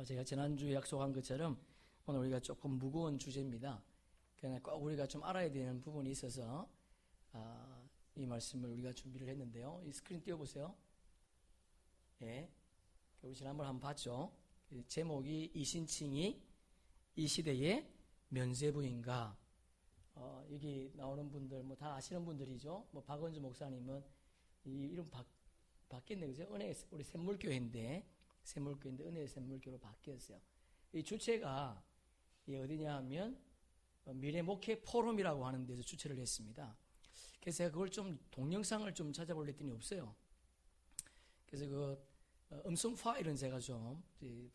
제가 지난주에 약속한 것처럼 오늘 우리가 조금 무거운 주제입니다. 그러나 꼭 우리가 좀 알아야 되는 부분이 있어서 이 말씀을 우리가 준비를 했는데요. 이 스크린 띄워보세요. 예, 우리 지난번에 한번 봤죠. 제목이 이신칭이 이 시대의 면세부인가. 여기 나오는 분들 뭐 다 아시는 분들이죠. 뭐 박원주 목사님은 이 이름 바뀌었네, 그죠? 은혜 우리 샘물교회인데 은혜의 샘물교로 바뀌었어요. 이 주체가 어디냐 하면 미래 목회 포럼이라고 하는 데서 주최를 했습니다. 그래서 제가 그걸 좀 동영상을 좀 찾아보려 했더니 없어요. 그래서 그 음성 파일은 제가 좀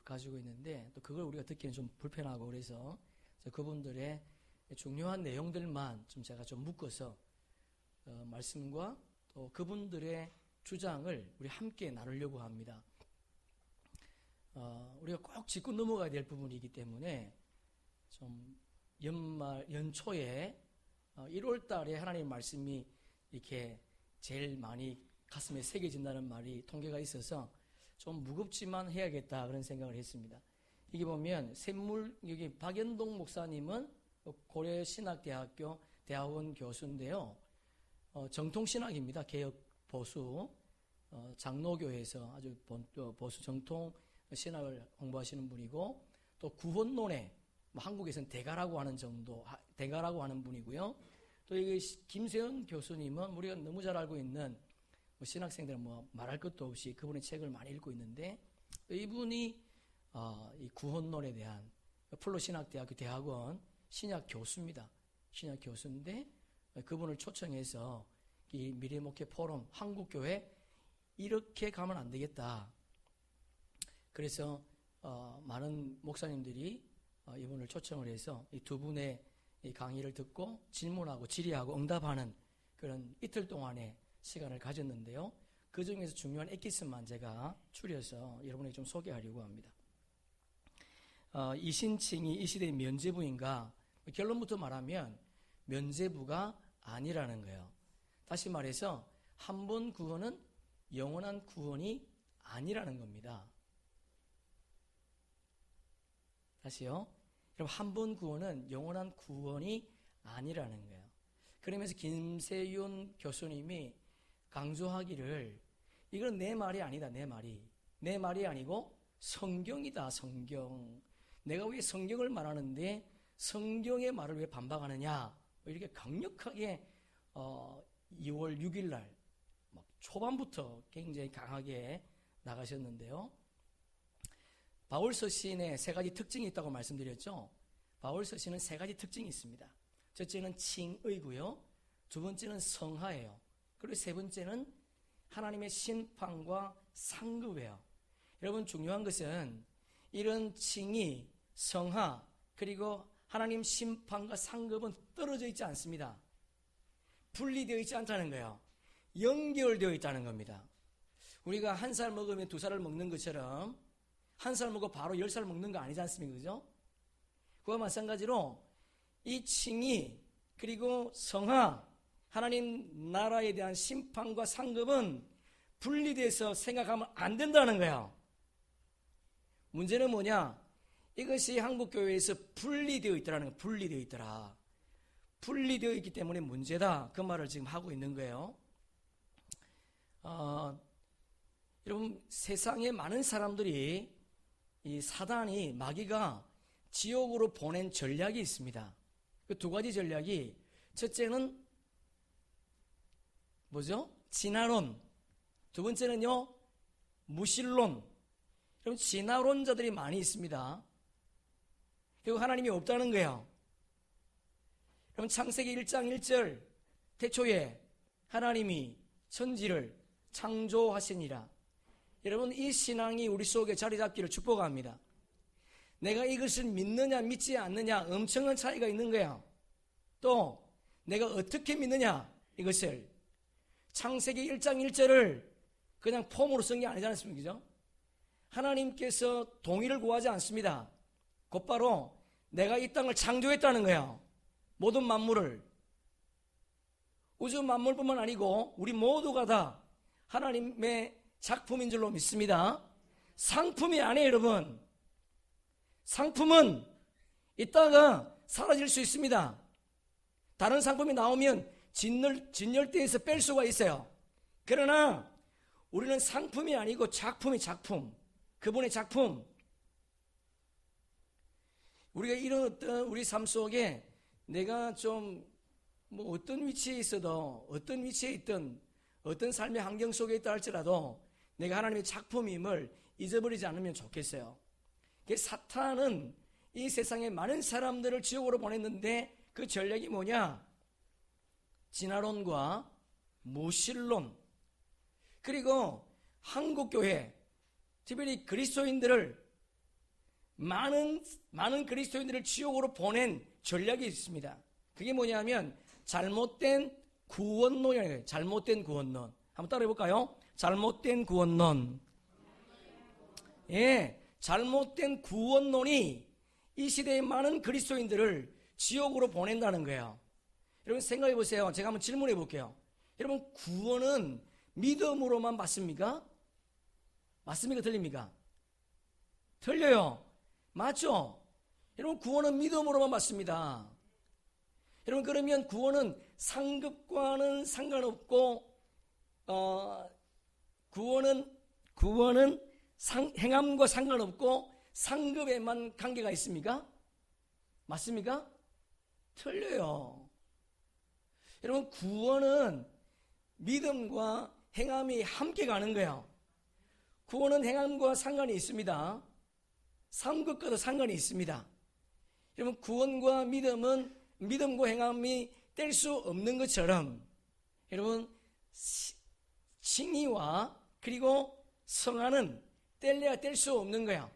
가지고 있는데 또 그걸 우리가 듣기는 좀 불편하고 그래서 그분들의 중요한 내용들만 좀 제가 좀 묶어서 말씀과 또 그분들의 주장을 우리 함께 나누려고 합니다. 우리가 꼭 짚고 넘어가야 될 부분이기 때문에 좀 연초에 1월 달에 하나님 말씀이 이렇게 제일 많이 가슴에 새겨진다는 말이 통계가 있어서 좀 무겁지만 해야겠다 그런 생각을 했습니다. 이게 보면 여기 박연동 목사님은 고려신학대학교 대학원 교수인데요. 정통신학입니다. 개혁 보수 장로교회에서 아주 보수 정통 신학을 공부하시는 분이고 또 구원론에 한국에서는 대가라고 하는 분이고요. 또 이 김세현 교수님은 우리가 너무 잘 알고 있는 신학생들은 말할 것도 없이 그분의 책을 많이 읽고 있는데 이분이 이 구원론에 대한 플로신학대학교 대학원 신약 교수입니다. 신약 교수인데 그분을 초청해서 이 미래목회 포럼 한국교회 이렇게 가면 안 되겠다. 그래서 많은 목사님들이 이분을 초청을 해서 이 두 분의 이 강의를 듣고 질문하고 질의하고 응답하는 그런 이틀 동안의 시간을 가졌는데요. 그 중에서 중요한 엑기스만 제가 추려서 여러분에게 좀 소개하려고 합니다. 이신칭이 이 시대의 면죄부인가? 결론부터 말하면 면죄부가 아니라는 거예요. 다시 말해서 한 번 구원은 영원한 구원이 아니라는 겁니다. 다시요. 그럼 한 번 구원은 영원한 구원이 아니라는 거예요. 그러면서 김세윤 교수님이 강조하기를 이건 내 말이 아니다. 내 말이 아니고 성경이다. 성경. 내가 왜 성경을 말하는데 성경의 말을 왜 반박하느냐. 이렇게 강력하게 2월 6일 날 초반부터 굉장히 강하게 나가셨는데요. 바울 서신에 세 가지 특징이 있다고 말씀드렸죠. 바울 서신은 세 가지 특징이 있습니다. 첫째는 칭의고요. 두 번째는 성하예요. 그리고 세 번째는 하나님의 심판과 상급이에요. 여러분 중요한 것은 이런 칭의, 성하 그리고 하나님 심판과 상급은 떨어져 있지 않습니다. 분리되어 있지 않다는 거예요. 연결되어 있다는 겁니다. 우리가 한 살 먹으면 두 살을 먹는 것처럼 한 살 먹고 바로 10살 먹는 거 아니지 않습니까? 그죠? 그와 마찬가지로 이 칭의 그리고 성하 하나님 나라에 대한 심판과 상급은 분리돼서 생각하면 안 된다는 거예요. 문제는 뭐냐? 이것이 한국교회에서 분리되어 있더라는 거예요. 분리되어 있더라. 분리되어 있기 때문에 문제다. 그 말을 지금 하고 있는 거예요. 여러분 세상에 많은 사람들이 이 사단이 마귀가 지옥으로 보낸 전략이 있습니다. 그 두 가지 전략이 첫째는 뭐죠? 진화론. 두 번째는요 무신론. 여러분 진화론자들이 많이 있습니다. 그리고 하나님이 없다는 거예요. 여러분 창세기 1장 1절 태초에 하나님이 천지를 창조하시니라. 여러분 이 신앙이 우리 속에 자리 잡기를 축복합니다. 내가 이것을 믿느냐 믿지 않느냐 엄청난 차이가 있는 거야. 또 내가 어떻게 믿느냐 이것을 창세기 1장 1절을 그냥 폼으로 쓴 게 아니지 않습니까? 하나님께서 동의를 구하지 않습니다. 곧바로 내가 이 땅을 창조했다는 거야. 모든 만물을. 우주 만물뿐만 아니고 우리 모두가 다 하나님의 작품인 줄로 믿습니다. 상품이 아니에요, 여러분. 상품은 이따가 사라질 수 있습니다. 다른 상품이 나오면 진열대에서 뺄 수가 있어요. 그러나 우리는 상품이 아니고 작품이 작품. 그분의 작품. 우리가 이런 어떤 우리 삶 속에 내가 좀 뭐 어떤 위치에 있어도 어떤 위치에 있든 어떤 삶의 환경 속에 있다 할지라도 내가 하나님의 작품임을 잊어버리지 않으면 좋겠어요. 사탄은 이 세상에 많은 사람들을 지옥으로 보냈는데 그 전략이 뭐냐? 진화론과 무신론, 그리고 한국교회, 특별히 그리스도인들을 많은 그리스도인들을 지옥으로 보낸 전략이 있습니다. 그게 뭐냐면 잘못된 구원론이에요. 잘못된 구원론. 한번 따라해 볼까요? 잘못된 구원론. 예, 잘못된 구원론이 이 시대의 많은 그리스도인들을 지옥으로 보낸다는 거예요. 여러분 생각해 보세요. 제가 한번 질문해 볼게요. 여러분 구원은 믿음으로만 받습니까? 맞습니까? 틀립니까? 틀려요. 맞죠? 여러분 구원은 믿음으로만 받습니다. 여러분 그러면 구원은 상급과는 상관없고 구원은 행함과 상관없고 상급에만 관계가 있습니까? 맞습니까? 틀려요. 여러분 구원은 믿음과 행함이 함께 가는 거예요. 구원은 행함과 상관이 있습니다. 상급과도 상관이 있습니다. 여러분 구원과 믿음은 믿음과 행함이 뗄 수 없는 것처럼 여러분 칭의와 그리고 성화는 뗄래야 뗄 수 없는 거예요.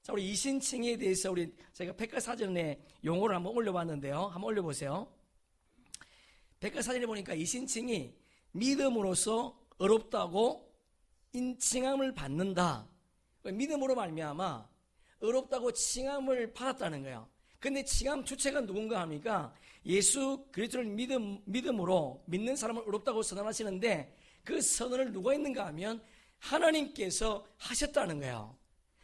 자, 우리 이신칭의에 대해서 제가 백과사전에 용어를 한번 올려봤는데요. 한번 올려보세요. 백과사전에 보니까 이신칭의 믿음으로써 어렵다고 인칭함을 받는다. 믿음으로 말미암아 어렵다고 칭함을 받았다는 거예요. 근데 칭함 주체가 누군가 합니까? 예수 그리스도를 믿음으로 믿는 사람을 어렵다고 선언하시는데 그 선언을 누가 했는가 하면 하나님께서 하셨다는 거예요.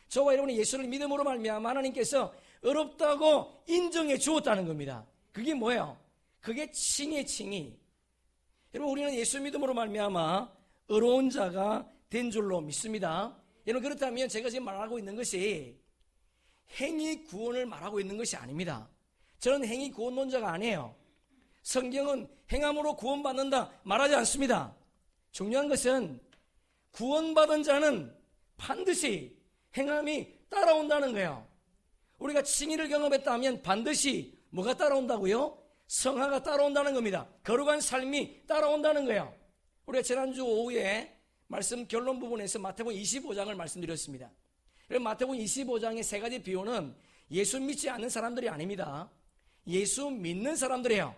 저와 여러분이 예수를 믿음으로 말미암아 하나님께서 어렵다고 인정해 주었다는 겁니다. 그게 뭐예요? 그게 칭의. 여러분 우리는 예수 믿음으로 말미암아 어려운 자가 된 줄로 믿습니다. 여러분 그렇다면 제가 지금 말하고 있는 것이 행위 구원을 말하고 있는 것이 아닙니다. 저는 행위 구원론자가 아니에요. 성경은 행함으로 구원받는다 말하지 않습니다. 중요한 것은 구원받은 자는 반드시 행함이 따라온다는 거예요. 우리가 칭의를 경험했다면 반드시 뭐가 따라온다고요? 성화가 따라온다는 겁니다. 거룩한 삶이 따라온다는 거예요. 우리가 지난주 오후에 말씀 결론 부분에서 마태복음 25장을 말씀드렸습니다. 마태복음 25장의 세 가지 비유는 예수 믿지 않는 사람들이 아닙니다. 예수 믿는 사람들이에요.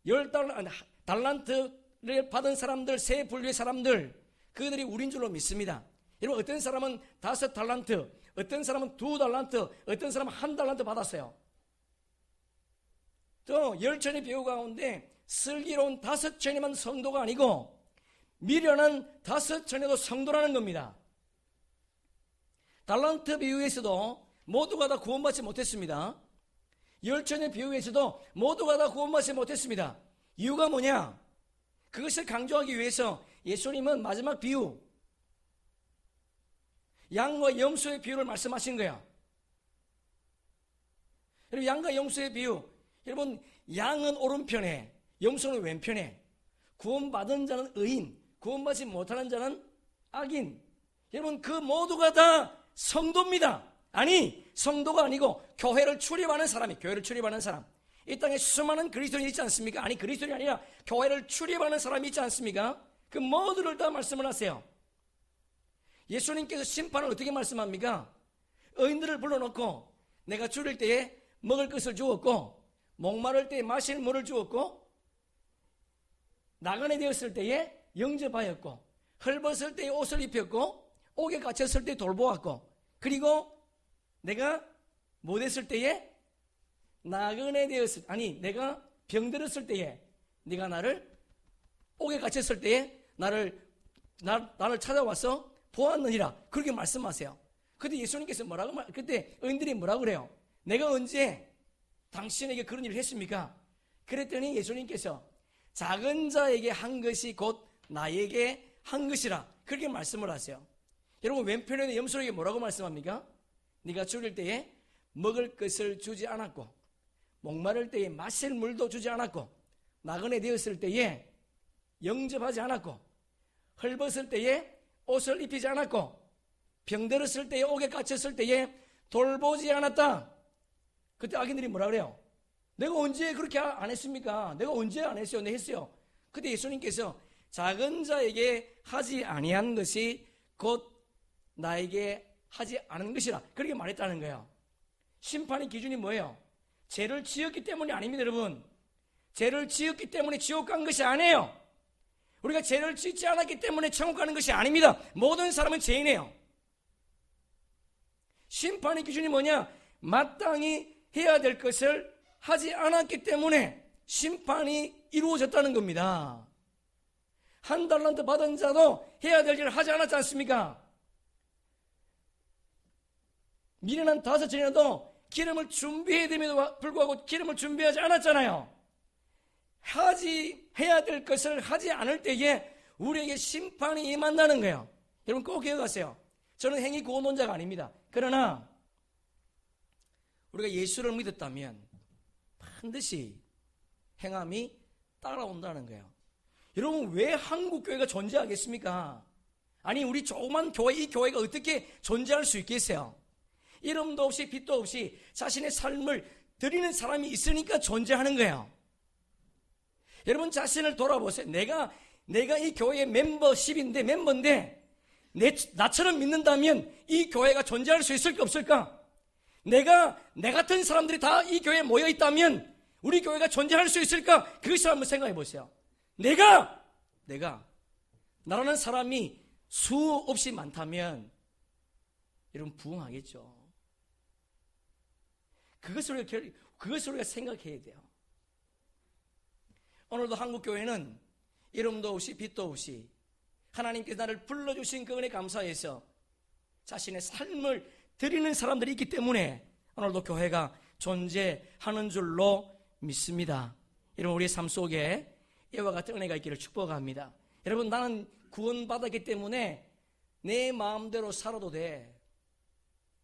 10달란트를 받은 사람들, 세 분류의 사람들, 그들이 우린 줄로 믿습니다. 여러분 어떤 사람은 5달란트, 어떤 사람은 2달란트, 어떤 사람은 1달란트 받았어요. 또 10천의 비유 가운데 슬기로운 5천이만 성도가 아니고 미련한 5천에도 성도라는 겁니다. 달란트 비유에서도 모두가 다 구원받지 못했습니다. 10천의 비유에서도 모두가 다 구원받지 못했습니다. 이유가 뭐냐? 그것을 강조하기 위해서 예수님은 마지막 비유, 양과 염소의 비유를 말씀하신 거야. 여러분 양과 염소의 비유, 여러분 양은 오른편에, 염소는 왼편에. 구원받은 자는 의인, 구원받지 못하는 자는 악인. 여러분 그 모두가 다 성도입니다. 아니 성도가 아니고 교회를 출입하는 사람이, 교회를 출입하는 사람, 이 땅에 수많은 그리스도인이 있지 않습니까? 아니 그리스도인이 아니라 교회를 출입하는 사람이 있지 않습니까? 그 모두를 다 말씀을 하세요. 예수님께서 심판을 어떻게 말씀합니까? 의인들을 불러놓고 내가 줄일 때에 먹을 것을 주었고 목마를 때에 마실 물을 주었고 나그네 되었을 때에 영접하였고 헐벗을 때에 옷을 입혔고 옥에 갇혔을 때 돌보았고 그리고 내가 못했을 때에 나그네 되었을 내가 병들었을 때에 네가 나를 옥에 갇혔을 때에 나를 찾아와서 보았느니라 그렇게 말씀하세요. 그때 예수님께서 그때 의인들이 뭐라고 그래요? 내가 언제 당신에게 그런 일을 했습니까? 그랬더니 예수님께서 작은 자에게 한 것이 곧 나에게 한 것이라 그렇게 말씀을 하세요. 여러분 왼편에는 염소에게 뭐라고 말씀합니까? 네가 죽을 때에 먹을 것을 주지 않았고 목마를 때에 마실 물도 주지 않았고 나그네 되었을 때에 영접하지 않았고 헐벗을 때에 옷을 입히지 않았고 병들었을 때에 옥에 갇혔을 때에 돌보지 않았다. 그때 악인들이 뭐라 그래요? 내가 언제 그렇게 안 했습니까? 내가 언제 안 했어요? 네 했어요. 그때 예수님께서 작은 자에게 하지 아니한 것이 곧 나에게 하지 않은 것이라 그렇게 말했다는 거예요. 심판의 기준이 뭐예요? 죄를 지었기 때문이 아닙니다, 여러분. 죄를 지었기 때문에 지옥 간 것이 아니에요. 우리가 죄를 짓지 않았기 때문에 천국 가는 것이 아닙니다. 모든 사람은 죄인이에요. 심판의 기준이 뭐냐? 마땅히 해야 될 것을 하지 않았기 때문에 심판이 이루어졌다는 겁니다. 한 달란트 받은 자도 해야 될 일을 하지 않았지 않습니까? 미련한 5전이라도 기름을 준비해야 됨에도 불구하고 기름을 준비하지 않았잖아요. 해야 될 것을 하지 않을 때에 우리에게 심판이 임한다는 거예요. 여러분 꼭 기억하세요. 저는 행위 구원론자가 아닙니다. 그러나 우리가 예수를 믿었다면 반드시 행함이 따라온다는 거예요. 여러분 왜 한국교회가 존재하겠습니까? 아니 우리 조그만 교회, 이 교회가 어떻게 존재할 수 있겠어요? 이름도 없이 빛도 없이 자신의 삶을 드리는 사람이 있으니까 존재하는 거예요. 여러분 자신을 돌아보세요. 내가 이 교회의 멤버인데 나처럼 믿는다면 이 교회가 존재할 수 있을까 없을까? 내 같은 사람들이 다 이 교회에 모여 있다면 우리 교회가 존재할 수 있을까? 그것을 한번 생각해 보세요. 나라는 사람이 수없이 많다면 여러분 부흥하겠죠. 그것을 우리가 생각해야 돼요. 오늘도 한국교회는 이름도 없이 빛도 없이 하나님께서 나를 불러주신 그 은혜 감사해서 자신의 삶을 드리는 사람들이 있기 때문에 오늘도 교회가 존재하는 줄로 믿습니다. 여러분 우리의 삶 속에 이와 같은 은혜가 있기를 축복합니다. 여러분 나는 구원받았기 때문에 내 마음대로 살아도 돼.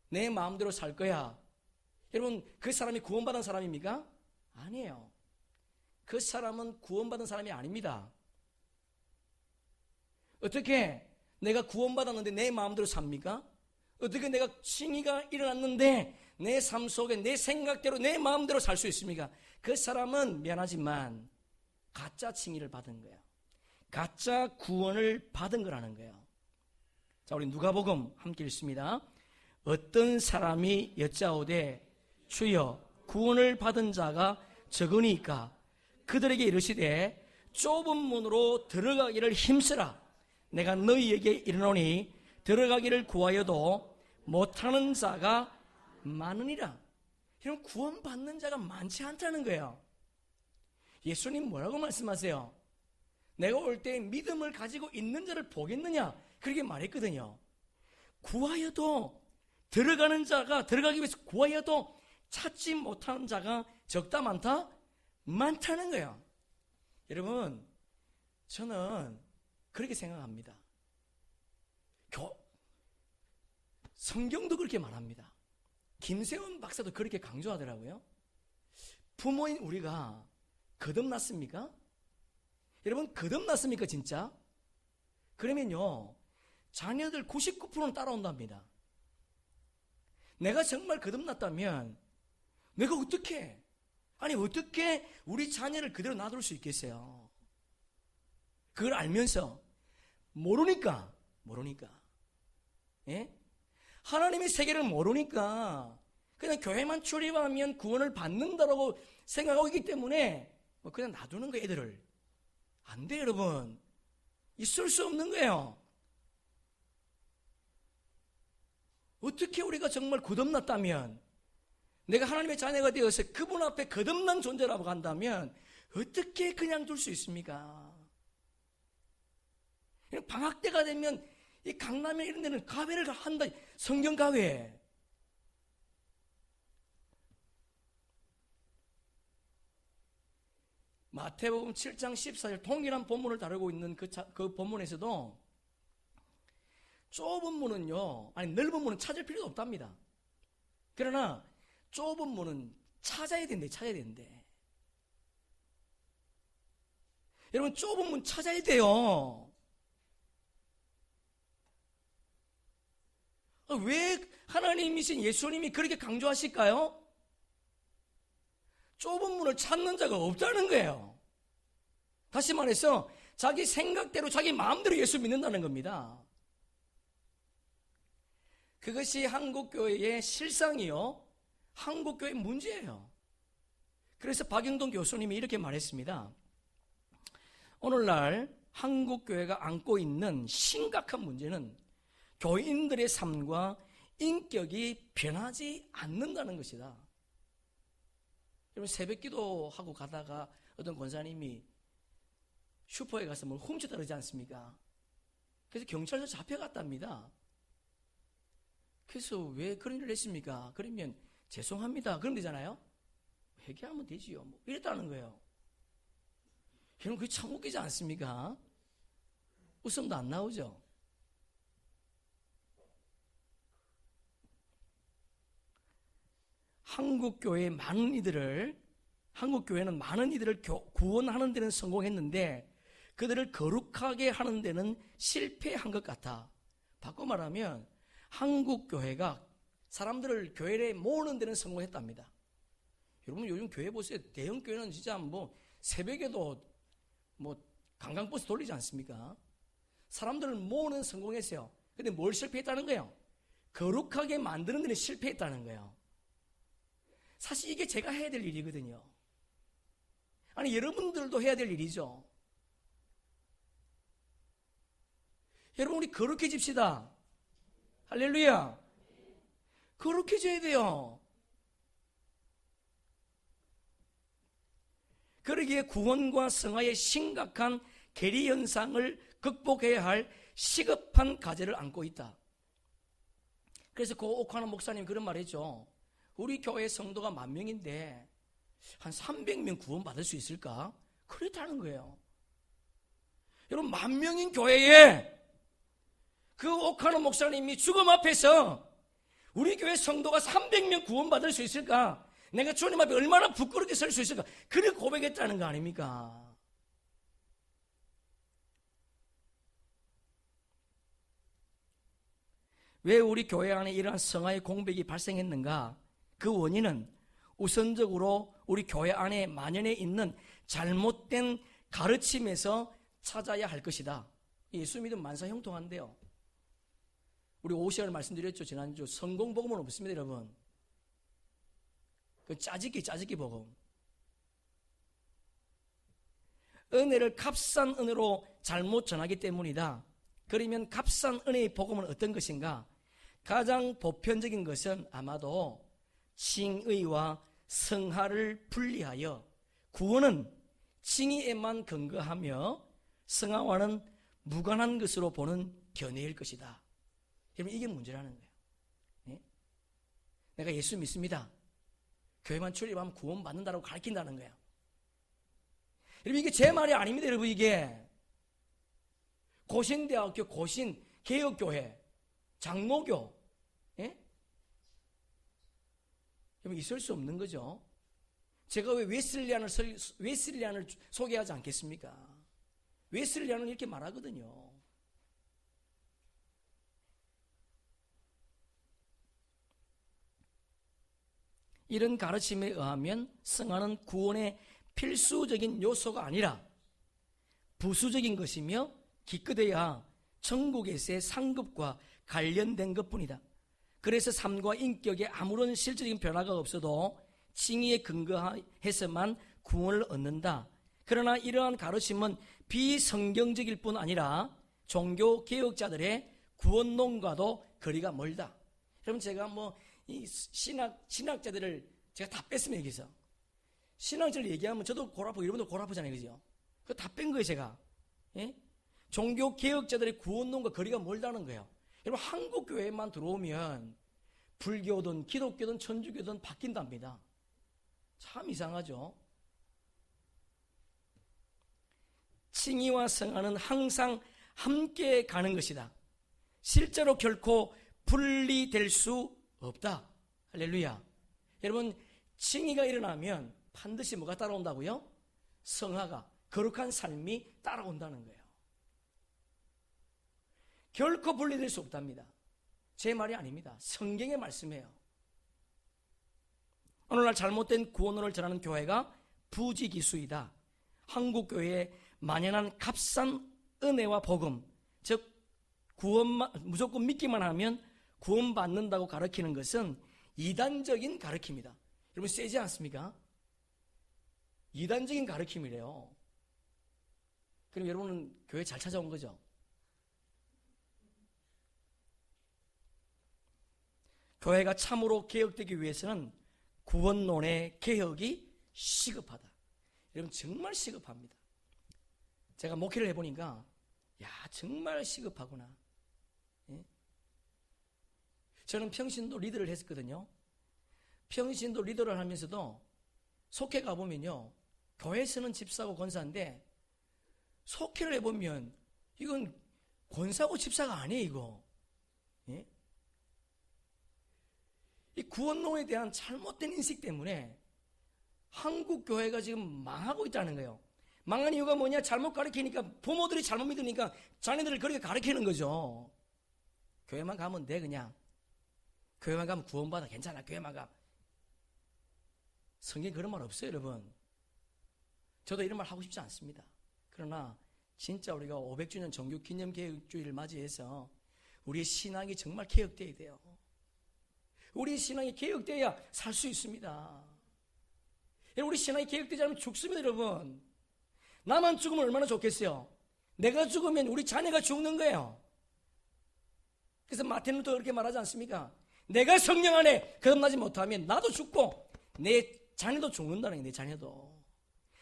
내 마음대로 살 거야. 여러분 그 사람이 구원받은 사람입니까? 아니에요. 그 사람은 구원받은 사람이 아닙니다. 어떻게 내가 구원받았는데 내 마음대로 삽니까? 어떻게 내가 칭의가 일어났는데 내 삶 속에 내 생각대로 내 마음대로 살 수 있습니까? 그 사람은 미안하지만 가짜 칭의를 받은 거예요. 가짜 구원을 받은 거라는 거예요. 자, 우리 누가복음 함께 읽습니다. 어떤 사람이 여짜오되 주여 구원을 받은 자가 적으니까 그들에게 이르시되 좁은 문으로 들어가기를 힘쓰라. 내가 너희에게 이르노니 들어가기를 구하여도 못하는 자가 많으니라. 이런 구원받는 자가 많지 않다는 거예요. 예수님 뭐라고 말씀하세요? 내가 올 때 믿음을 가지고 있는 자를 보겠느냐? 그렇게 말했거든요. 구하여도 들어가는 자가 들어가기 위해서 구하여도 찾지 못하는 자가 적다 많다? 많다는 거예요. 여러분 저는 그렇게 생각합니다. 성경도 그렇게 말합니다. 김세훈 박사도 그렇게 강조하더라고요. 부모인 우리가 거듭났습니까? 여러분 거듭났습니까 진짜? 그러면요 자녀들 99%는 따라온답니다. 내가 정말 거듭났다면 내가 어떻게 우리 자녀를 그대로 놔둘 수 있겠어요? 그걸 알면서 모르니까 예? 하나님의 세계를 모르니까 그냥 교회만 출입하면 구원을 받는다라고 생각하고 있기 때문에 그냥 놔두는 거예요. 애들을 안 돼요. 여러분 있을 수 없는 거예요. 어떻게 우리가 정말 거듭났다면 내가 하나님의 자녀가 되어서 그분 앞에 거듭난 존재라고 한다면 어떻게 그냥 둘 수 있습니까? 방학 때가 되면 이 강남에 이런 데는 가회를 한다. 성경 가회. 마태복음 7장 14절 동일한 본문을 다루고 있는 그 본문에서도 좁은 문은요, 아니 넓은 문은 찾을 필요도 없답니다. 그러나 좁은 문은 찾아야 된대. 여러분, 좁은 문 찾아야 돼요. 왜 하나님이신 예수님이 그렇게 강조하실까요? 좁은 문을 찾는 자가 없다는 거예요. 다시 말해서 자기 생각대로 자기 마음대로 예수 믿는다는 겁니다. 그것이 한국교회의 실상이요, 한국교회의 문제예요. 그래서 박영동 교수님이 이렇게 말했습니다. 오늘날 한국교회가 안고 있는 심각한 문제는 교인들의 삶과 인격이 변하지 않는다는 것이다. 여러분, 새벽기도 하고 가다가 어떤 권사님이 슈퍼에 가서 뭘 훔쳤다 그러지 않습니까? 그래서 경찰서 잡혀갔답니다. 그래서 왜 그런 일을 했습니까? 그러면 죄송합니다. 그럼 되잖아요. 회개하면 되지요. 뭐 이랬다는 거예요. 여러분, 그게 참 웃기지 않습니까? 웃음도 안 나오죠. 한국교회는 많은 이들을 구원하는 데는 성공했는데 그들을 거룩하게 하는 데는 실패한 것 같아. 바꿔 말하면 한국교회가 사람들을 교회에 모으는 데는 성공했답니다. 여러분, 요즘 교회 보세요. 대형 교회는 진짜 뭐 새벽에도 뭐 관광버스 돌리지 않습니까? 사람들을 모으는 성공했어요. 근데 뭘 실패했다는 거예요? 거룩하게 만드는 데는 실패했다는 거예요. 사실 이게 제가 해야 될 일이거든요. 아니, 여러분들도 해야 될 일이죠. 여러분, 우리 거룩해집시다. 할렐루야. 거룩해져야 돼요. 그러기에 구원과 성화의 심각한 괴리 현상을 극복해야 할 시급한 과제를 안고 있다. 그래서 고 오카노 목사님 그런 말 했죠. 우리 교회 성도가 10,000명인데 한 300명 구원 받을 수 있을까? 그렇다는 거예요. 여러분, 10,000명인 교회에 그 오카노 목사님이 죽음 앞에서 우리 교회 성도가 300명 구원 받을 수 있을까? 내가 주님 앞에 얼마나 부끄럽게 설 수 있을까? 그를 고백했다는 거 아닙니까? 왜 우리 교회 안에 이러한 성화의 공백이 발생했는가? 그 원인은 우선적으로 우리 교회 안에 만연해 있는 잘못된 가르침에서 찾아야 할 것이다. 예수 믿음 만사 형통한데요. 우리 5시간을 말씀드렸죠. 지난주 성공복음은 없습니다, 여러분. 그 짜집기 복음. 은혜를 값싼 은혜로 잘못 전하기 때문이다. 그러면 값싼 은혜의 복음은 어떤 것인가? 가장 보편적인 것은 아마도 칭의와 성화를 분리하여 구원은 칭의에만 근거하며 성화와는 무관한 것으로 보는 견해일 것이다. 여러분, 이게 문제라는 거예요. 네? 내가 예수 믿습니다. 교회만 출입하면 구원받는다고 가르친다는 거예요. 여러분, 이게 제 말이 아닙니다. 여러분, 이게 고신대학교, 고신, 개혁교회, 장로교, 예? 여러분, 있을 수 없는 거죠. 제가 왜 웨슬리안을 소개하지 않겠습니까? 웨슬리안은 이렇게 말하거든요. 이런 가르침에 의하면 성화는 구원의 필수적인 요소가 아니라 부수적인 것이며 기껏해야 천국에서의 상급과 관련된 것뿐이다. 그래서 삶과 인격에 아무런 실질적인 변화가 없어도 칭의에 근거해서만 구원을 얻는다. 그러나 이러한 가르침은 비성경적일 뿐 아니라 종교 개혁자들의 구원론과도 거리가 멀다. 여러분, 제가 이 신학자들을 제가 다 뺐으면 여기서 신학자를 얘기하면 저도 골 아프고 여러분도 골 아프잖아요, 그죠? 그거 다 뺀 거예요, 제가. 예? 종교 개혁자들의 구원론과 거리가 멀다는 거예요. 여러분, 한국 교회만 들어오면 불교든 기독교든 천주교든 바뀐답니다. 참 이상하죠. 칭의와 성화는 항상 함께 가는 것이다. 실제로 결코 분리될 수 없다. 할렐루야. 여러분, 칭의가 일어나면 반드시 뭐가 따라온다고요? 성화가, 거룩한 삶이 따라온다는 거예요. 결코 분리될 수 없답니다. 제 말이 아닙니다. 성경의 말씀이에요. 오늘날 잘못된 구원론을 전하는 교회가 부지기수이다. 한국 교회에 만연한 값싼 은혜와 복음, 즉 구원만 무조건 믿기만 하면 구원받는다고 가르치는 것은 이단적인 가르침이다. 여러분, 세지 않습니까? 이단적인 가르침이래요. 그럼 여러분은 교회 잘 찾아온 거죠? 교회가 참으로 개혁되기 위해서는 구원론의 개혁이 시급하다. 여러분, 정말 시급합니다. 제가 목회를 해보니까 야, 정말 시급하구나. 예? 저는 평신도 리더를 했었거든요. 평신도 리더를 하면서도 속회 가보면요, 교회에서는 집사고 권사인데 속회를 해보면 이건 권사고 집사가 아니에요, 이거. 예? 이 구원론에 대한 잘못된 인식 때문에 한국 교회가 지금 망하고 있다는 거예요. 망한 이유가 뭐냐? 잘못 가르치니까, 부모들이 잘못 믿으니까 자녀들을 그렇게 가르치는 거죠. 교회만 가면 돼, 그냥. 교회만 가면 구원받아, 괜찮아, 교회만 가. 성경에 그런 말 없어요, 여러분. 저도 이런 말 하고 싶지 않습니다. 그러나 진짜 우리가 500주년 정규 기념 개혁주의를 맞이해서 우리의 신앙이 정말 개혁되어야 돼요. 우리 신앙이 개혁되어야 살 수 있습니다. 우리 신앙이 개혁되지 않으면 죽습니다, 여러분. 나만 죽으면 얼마나 좋겠어요. 내가 죽으면 우리 자녀가 죽는 거예요. 그래서 마틴 루터가 그렇게 말하지 않습니까? 내가 성령 안에 거듭나지 못하면 나도 죽고 내 자녀도 죽는다는 거예요. 내 자녀도.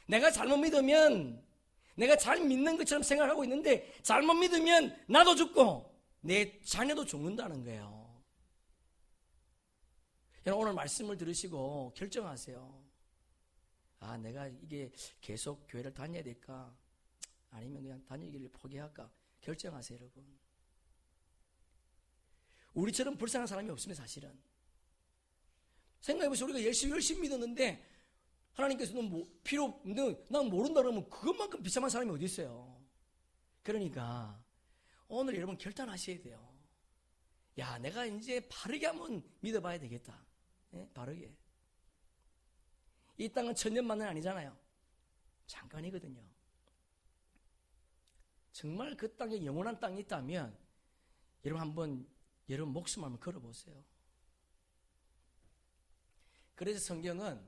내가 잘못 믿으면, 내가 잘 믿는 것처럼 생각하고 있는데 잘못 믿으면 나도 죽고 내 자녀도 죽는다는 거예요. 여러분, 오늘 말씀을 들으시고 결정하세요. 아, 내가 이게 계속 교회를 다녀야 될까? 아니면 그냥 다니기를 포기할까? 결정하세요, 여러분. 우리처럼 불쌍한 사람이 없으면 사실은. 생각해보세요. 우리가 열심히 믿었는데 하나님께서는 난 모른다 그러면 그것만큼 비참한 사람이 어디 있어요? 그러니까 오늘 여러분 결단하셔야 돼요. 야, 내가 이제 바르게 한번 믿어봐야 되겠다. 네? 바르게. 이 땅은 천년만년 아니잖아요. 잠깐이거든요. 정말 그 땅에 영원한 땅이 있다면 여러분 한번 여러분 목숨 한번 걸어보세요. 그래서 성경은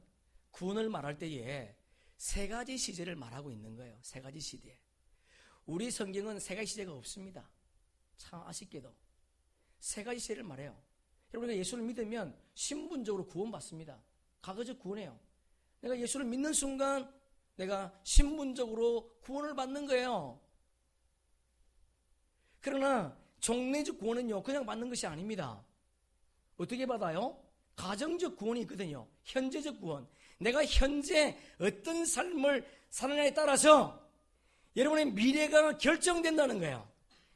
구원을 말할 때에 세 가지 시제를 말하고 있는 거예요. 세 가지 시대. 우리 성경은 세 가지 시제가 없습니다. 참 아쉽게도. 세 가지 시제를 말해요. 여러분, 우리가 예수를 믿으면 신분적으로 구원받습니다. 과거적 구원해요. 내가 예수를 믿는 순간 내가 신분적으로 구원을 받는 거예요. 그러나 종례적 구원은요, 그냥 받는 것이 아닙니다. 어떻게 받아요? 가정적 구원이 있거든요. 현재적 구원. 내가 현재 어떤 삶을 사느냐에 따라서 여러분의 미래가 결정된다는 거예요.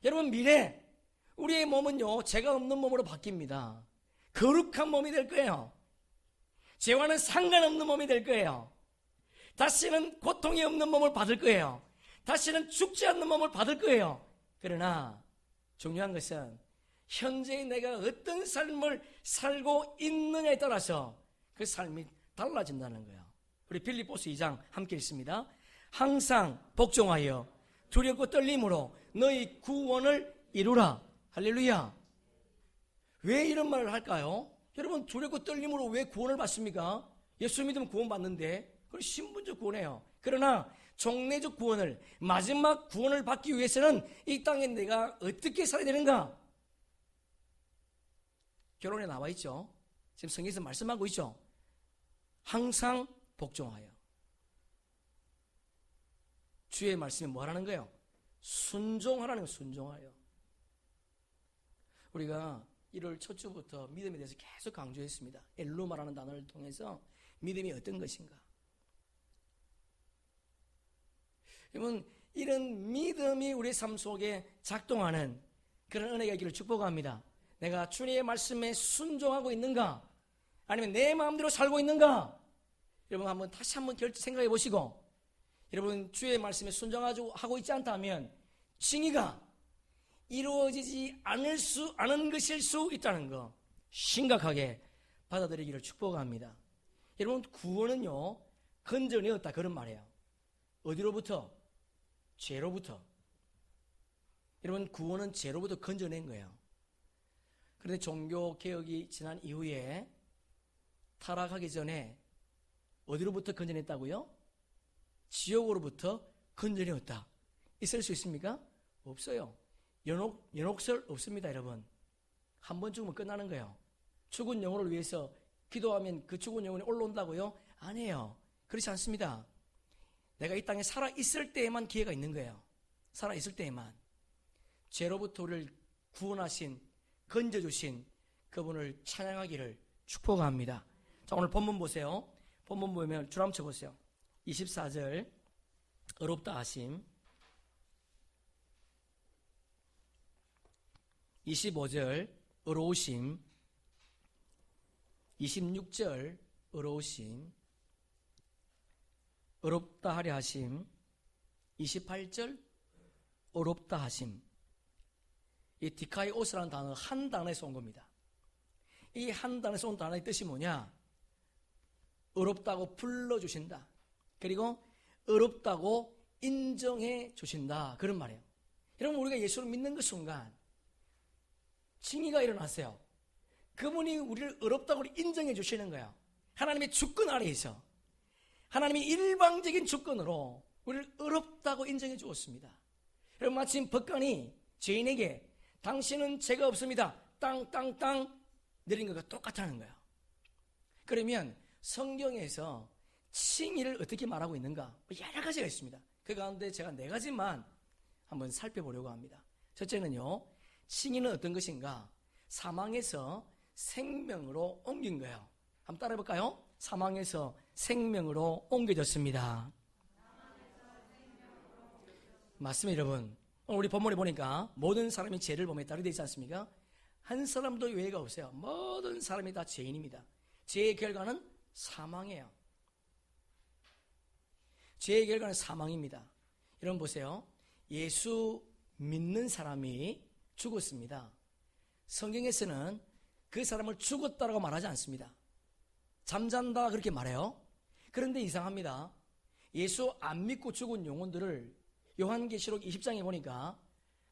여러분, 미래, 우리의 몸은요, 죄가 없는 몸으로 바뀝니다. 거룩한 몸이 될 거예요. 죄와는 상관없는 몸이 될 거예요. 다시는 고통이 없는 몸을 받을 거예요. 다시는 죽지 않는 몸을 받을 거예요. 그러나 중요한 것은 현재 내가 어떤 삶을 살고 있느냐에 따라서 그 삶이 달라진다는 거예요. 우리 빌립보서 2장 함께 읽습니다. 항상 복종하여 두렵고 떨림으로 너희 구원을 이루라. 할렐루야. 왜 이런 말을 할까요? 여러분, 두렵고 떨림으로 왜 구원을 받습니까? 예수 믿으면 구원받는데, 그건 신분적 구원이에요. 그러나 종례적 구원을, 마지막 구원을 받기 위해서는 이 땅에 내가 어떻게 살아야 되는가? 결론에 나와 있죠. 지금 성경에서 말씀하고 있죠. 항상 복종하여. 주의 말씀이 뭐라는 거예요? 순종하라는 거, 순종하여. 우리가 1월 첫 주부터 믿음에 대해서 계속 강조했습니다. 엘루마라는 단어를 통해서 믿음이 어떤 것인가. 여러분, 이런 믿음이 우리 삶 속에 작동하는 그런 은혜가 있기를 축복합니다. 내가 주님의 말씀에 순종하고 있는가? 아니면 내 마음대로 살고 있는가? 여러분 다시 한번 생각해 보시고, 여러분 주의 말씀에 순종하고 있지 않다면 칭의가 이루어지지 않은 것일 수 있다는 거 심각하게 받아들이기를 축복합니다. 여러분, 구원은요 건져내었다 그런 말이에요. 어디로부터? 죄로부터. 여러분, 구원은 죄로부터 건져낸 거예요. 그런데 종교개혁이 지난 이후에 타락하기 전에 어디로부터 건져냈다고요? 지옥으로부터 건져내었다. 있을 수 있습니까? 없어요. 연옥설 없습니다. 여러분, 한 번 죽으면 끝나는 거예요. 죽은 영혼을 위해서 기도하면 그 죽은 영혼이 올라온다고요? 아니에요. 그렇지 않습니다. 내가 이 땅에 살아있을 때에만 기회가 있는 거예요. 살아있을 때에만. 죄로부터 우리를 구원하신, 건져주신 그분을 찬양하기를 축복합니다. 자, 오늘 본문 보세요. 본문 보면 줄 한번 쳐보세요. 24절 어렵다 하심, 25절 어려우심, 26절 어려우심, 어렵다 하려 하심, 28절 어렵다 하심. 이 디카이오스라는 단어 한 단어에서 온 겁니다. 이 한 단어에서 온 단어의 뜻이 뭐냐? 어렵다고 불러주신다. 그리고 어렵다고 인정해 주신다. 그런 말이에요. 여러분, 우리가 예수를 믿는 그 순간 칭의가 일어났어요. 그분이 우리를 어렵다고 인정해 주시는 거예요. 하나님의 주권 아래에서 하나님의 일방적인 주권으로 우리를 어렵다고 인정해 주었습니다. 여러분, 마침 법관이 죄인에게 당신은 죄가 없습니다. 땅땅땅 내린 것과 똑같다는 거예요. 그러면 성경에서 칭의를 어떻게 말하고 있는가? 여러 가지가 있습니다. 그 가운데 제가 4가지만 한번 살펴보려고 합니다. 첫째는요, 칭의는 어떤 것인가? 사망에서 생명으로 옮긴 거예요. 한번 따라해 볼까요? 사망에서 생명으로 옮겨졌습니다. 맞습니다, 여러분. 우리 본문에 보니까 모든 사람이 죄를 범에 따르게 되어 있지 않습니까? 한 사람도 예외가 없어요. 모든 사람이 다 죄인입니다. 죄의 결과는 사망이에요. 죄의 결과는 사망입니다. 여러분 보세요. 예수 믿는 사람이 죽었습니다. 성경에서는 그 사람을 죽었다라고 말하지 않습니다. 잠잔다 그렇게 말해요. 그런데 이상합니다. 예수 안 믿고 죽은 영혼들을 요한계시록 20장에 보니까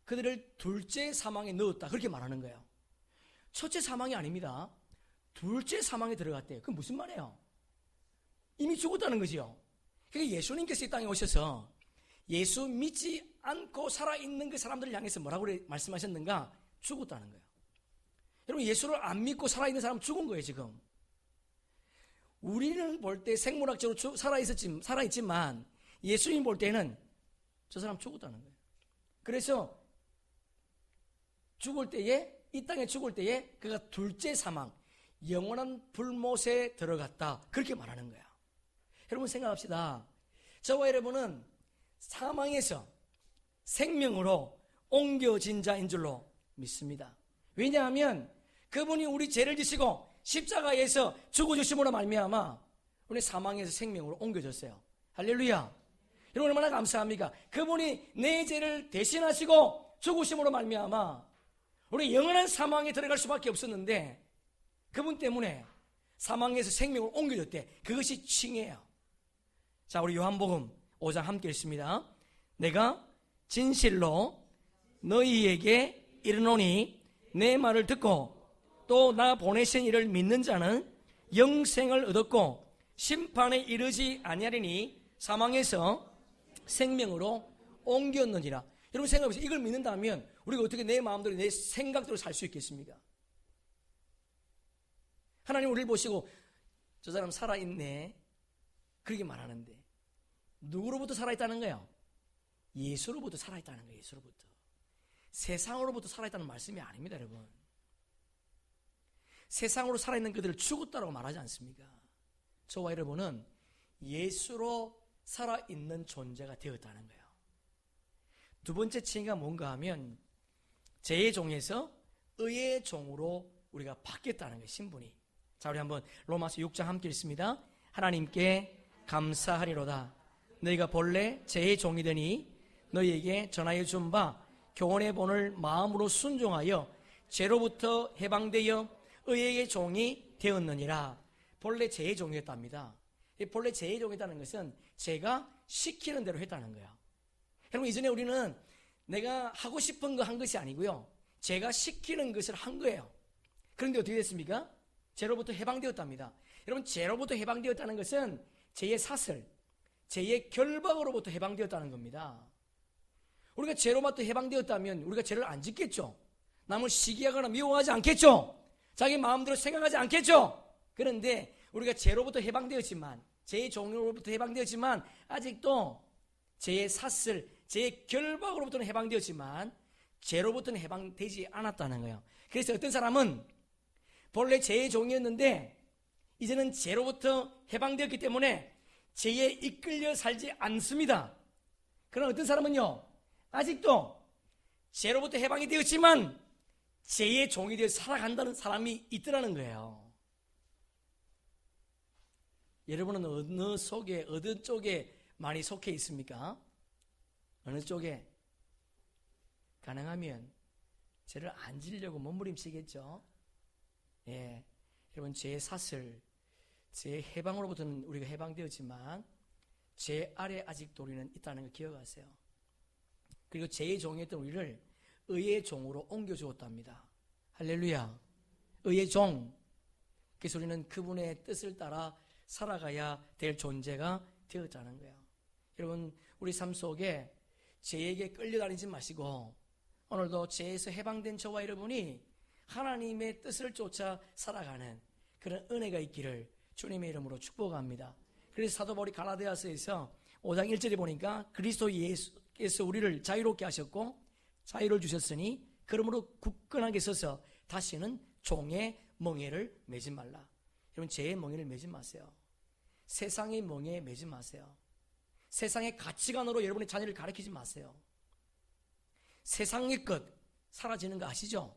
그들을 둘째 사망에 넣었다 그렇게 말하는 거예요. 첫째 사망이 아닙니다. 둘째 사망에 들어갔대요. 그건 무슨 말이에요? 이미 죽었다는 거지요. 그러니까 예수님께서 이 땅에 오셔서 예수 믿지 않고 살아있는 그 사람들을 향해서 뭐라고 말씀하셨는가? 죽었다는 거예요. 여러분, 예수를 안 믿고 살아있는 사람은 죽은 거예요. 지금 우리는 볼 때 생물학적으로 살아있지만 예수님 볼 때는 저 사람 죽었다는 거예요. 그래서 죽을 때에, 이 땅에 죽을 때에 그가 둘째 사망, 영원한 불못에 들어갔다 그렇게 말하는 거야. 여러분 생각합시다. 저와 여러분은 사망에서 생명으로 옮겨진 자인 줄로 믿습니다. 왜냐하면 그분이 우리 죄를 지시고 십자가에서 죽어주심으로 말미암아 우리 사망에서 생명으로 옮겨졌어요. 할렐루야. 여러분 얼마나 감사합니까? 그분이 내 죄를 대신하시고 죽으심으로 말미암아 우리 영원한 사망에 들어갈 수밖에 없었는데 그분 때문에 사망에서 생명을 옮겨줬대. 그것이 칭의예요. 자, 우리 요한복음 5장 함께 읽습니다. 내가 진실로 너희에게 이르노니 내 말을 듣고 또 나 보내신 이를 믿는 자는 영생을 얻었고 심판에 이르지 아니하리니 사망에서 생명으로 옮겼느니라. 여러분 생각해보세요. 이걸 믿는다면 우리가 어떻게 내 마음대로 내 생각대로 살 수 있겠습니까? 하나님 우리를 보시고 저 사람 살아있네 그렇게 말하는데 누구로부터 살아있다는 거예요? 예수로부터 살아있다는 거예요. 예수로부터. 세상으로부터 살아있다는 말씀이 아닙니다, 여러분. 세상으로 살아있는 그들을 죽었다라고 말하지 않습니까? 저와 여러분은 예수로 살아있는 존재가 되었다는 거예요. 두 번째 칭의가 뭔가 하면 죄의 종에서 의의 종으로 우리가 바뀌었다는 거예요. 신분이. 자, 우리 한번 로마서 6장 함께 읽습니다. 하나님께 감사하리로다. 너희가 본래 죄의 종이더니 너희에게 전하여 준 바 교훈의 본을 마음으로 순종하여 죄로부터 해방되어 의의 종이 되었느니라. 본래 죄의 종이었답니다. 본래 죄의 종이었다는 것은 제가 시키는 대로 했다는 거예요. 여러분, 이전에 우리는 내가 하고 싶은 거 한 것이 아니고요, 제가 시키는 것을 한 거예요. 그런데 어떻게 됐습니까? 죄로부터 해방되었답니다. 여러분, 죄로부터 해방되었다는 것은 죄의 사슬, 죄의 결박으로부터 해방되었다는 겁니다. 우리가 죄로부터 해방되었다면 우리가 죄를 안 짓겠죠. 남을 시기하거나 미워하지 않겠죠. 자기 마음대로 생각하지 않겠죠. 그런데 우리가 죄로부터 해방되었지만, 죄의 종로부터 해방되었지만, 아직도 죄의 사슬, 죄의 결박으로부터는 해방되었지만 죄로부터는 해방되지 않았다는 거예요. 그래서 어떤 사람은 본래 죄의 종이었는데 이제는 죄로부터 해방되었기 때문에 죄에 이끌려 살지 않습니다. 그러나 어떤 사람은요, 아직도 죄로부터 해방이 되었지만 죄의 종이 되어 살아간다는 사람이 있더라는 거예요. 여러분은 어느 쪽에 많이 속해 있습니까? 어느 쪽에? 가능하면 죄를 안 지려고 몸부림치겠죠. 예, 여러분, 죄의 사슬, 죄의 해방으로부터는 우리가 해방되었지만 죄 아래 아직도 우리는 있다는 걸 기억하세요. 그리고 죄의 종이었던 우리를 의의 종으로 옮겨주었답니다. 할렐루야. 의의 종. 그래서 우리는 그분의 뜻을 따라 살아가야 될 존재가 되었다는 거예요. 여러분, 우리 삶 속에 죄에게 끌려다니지 마시고 오늘도 죄에서 해방된 저와 여러분이 하나님의 뜻을 쫓아 살아가는 그런 은혜가 있기를 주님의 이름으로 축복합니다. 그래서 사도 바울이 갈라디아서에서 5장 1절에 보니까 그리스도 예수께서 우리를 자유롭게 하셨고 자유를 주셨으니 그러므로 굳건하게 서서 다시는 종의 멍에를 매지 말라. 여러분, 죄의 멍에를 매지 마세요. 세상의 멍에에 매지 마세요. 세상의 가치관으로 여러분의 자녀를 가르치지 마세요. 세상의 것 사라지는 거 아시죠?